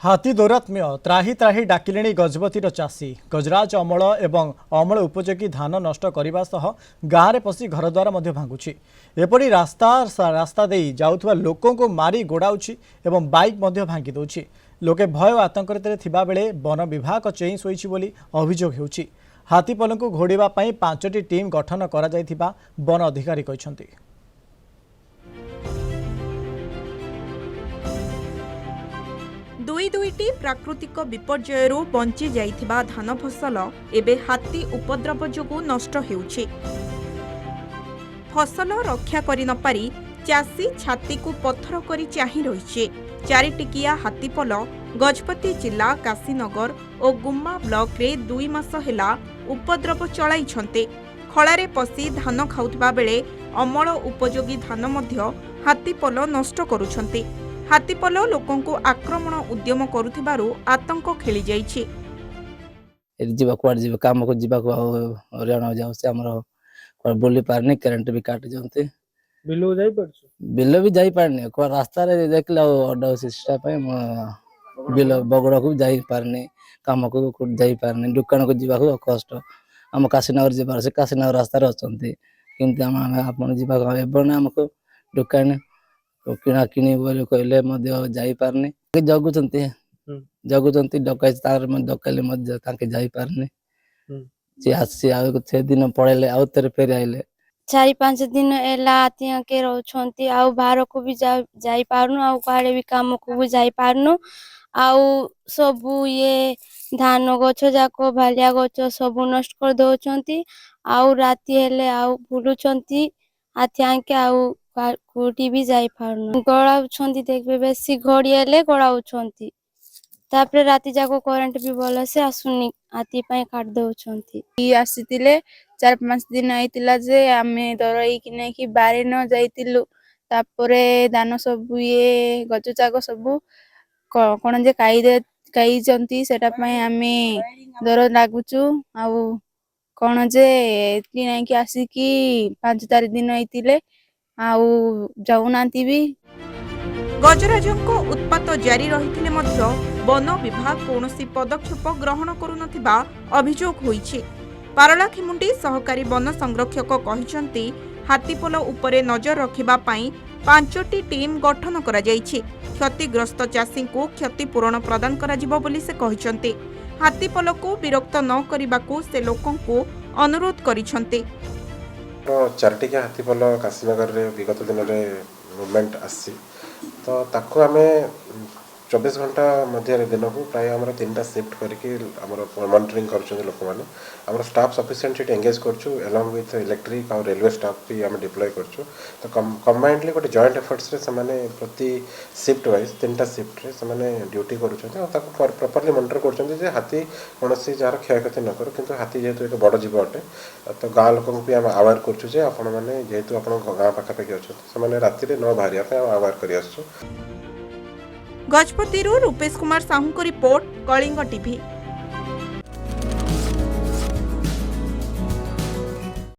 हाथी दौरात्म्य त्राही त्राही डाकिले गजपतिर चाषी गजराज अमल एवं अमल उपयोगी धान नष्ट करने सह गाँव में पशि घरद्वार भांगुची एपरी रास्ता दे जाउथुवा लोकों को मारी गोड़ाउछि एवं बाइक भांगी दौछि लोके भय और आतंकित थिबा बेले वन विभाग चेई शोइछि बोली अभियोग हेउछि। हाथीपल को घोड़ाइबा पई 5टी टीम गठन करा जायथिबा वन अधिकारी कहिसंति। दुईटी प्राकृतिक विपर्यय बंची जाइथिबा धान फसल एबे हाथी उपद्रव जोगु नष्ट हेउछि। फसल रक्षा करि न पारी चाषी छाती को पत्थर करी चाहि रहिछि। चारिटिकिया हाथीपल गजपति जिला काशीनगर और गुम्मा ब्लॉक रे 2 मास हेला उपद्रव चलाइछन्ते। खଳାରେ पसी धान खाउथबा बेले अमल उपयोगी धान मध्य हाथीपल नष्ट करुछन्ते। हाथीपल लोकों को आक्रमण उद्यम करुथिबारु आतंक खेली जाइछि। काम को हरियाणा जाऊ से हमर बोली पारने करंट भी काट जानते बिल भी जाई पारने को रास्ता रे देखला ऑर्डर सिस्टम पे बिल बगड़ को जाई पारने काम को जाई पारने दुकान को जीवा को कष्ट हम काशीनगर जीवार से काशीनगर रास्ता रे अछंती किंतु हम आपन जीवा एबन हमको दुकान किना किनी बोले कहले मध्य जाई पारने जगुचंती डकाई तार में डकाले मध्य ताके जाई पारने जे आसी आ से दिन पड़ेले आउ तेरे फेर आइले 4-5 दिन एला आतिया के रहछंती आउ बाहर को भी जाई पारनु आउ काड़े भी काम को भी जाई पारनु आउ सबु ये धान गछ जाको भालिया गछ सबु नष्ट कर दोचंती आउ राती हेले आउ बुलुचंती आतिया के आउ कोटी भी जाई पारनु गड़ाउछंती देखबे बेसी घड़ी हेले गड़ाउछंती तापरे राती जाको करंट भी भल से आसुनी आती पई काट दोचंती ई आसीतिले 4-5 दिन आइतिला जे आमे दरई कि नै कि बारे न जाइतिलु तापरे दान सब ये गज जाको सब कोन जे काई जंती सेटा पई आमे दर लागुचु आउ कोन जे कि नै कि आसी कि 5-4 दिन आइतिले आउ जाउनांती भी। गजराजंको उत्पात जारी रहिथिले मध्य वन विभाग कौनसी पदक्षेप ग्रहण करुनथिबा अभियोग होईछि। पारलाखिमुंडी सहकारी वन संरक्षक कहिसंती हाथीपल उपरे नजर रखिबा पई 5टी टीम गठन करा जायछि। क्षतिग्रस्त चाषी को क्षतिपूरण प्रदान करा जिवो बोली से कहिसंती। हाथीपल को विरक्त न करिबाकू से लोकन को अनुरोध करिसंती। चारटिका हाथीपल काशीनगर रे विगत दिन रे मूवमेंट आसी तो ताको हमें 24 घंटा मध्य दिन को प्राय आम 3टा शिफ्ट करके मॉनिटरिंग कर लोक मैंने स्टाफ सफिशिएंट एंगेज करलंग विथ इलेक्ट्रिक और रेलवे स्टाफ भी आम डिप्लॉय कर तो कंबाइंडली गोटे जॉइंट एफर्ट्स रे से प्रति शिफ्ट वाइज 3टा शिफ्ट रे से ड्यूटी कर प्रॉपर्ली मॉनिटर कर हाथी कौन जार क्षयक्षति न करूँ किंतु हाथी जेहेतु एक बड़ जीव अटे तो गाँव लोक भी आम अवेयर करें आपण मैंने जेहेतु आप गाँव पाखापाखि अच्छा से राति न बाहर अवेयर कर गजपति रूपेश कुमार साहू को रिपोर्ट कलिंग टीवी।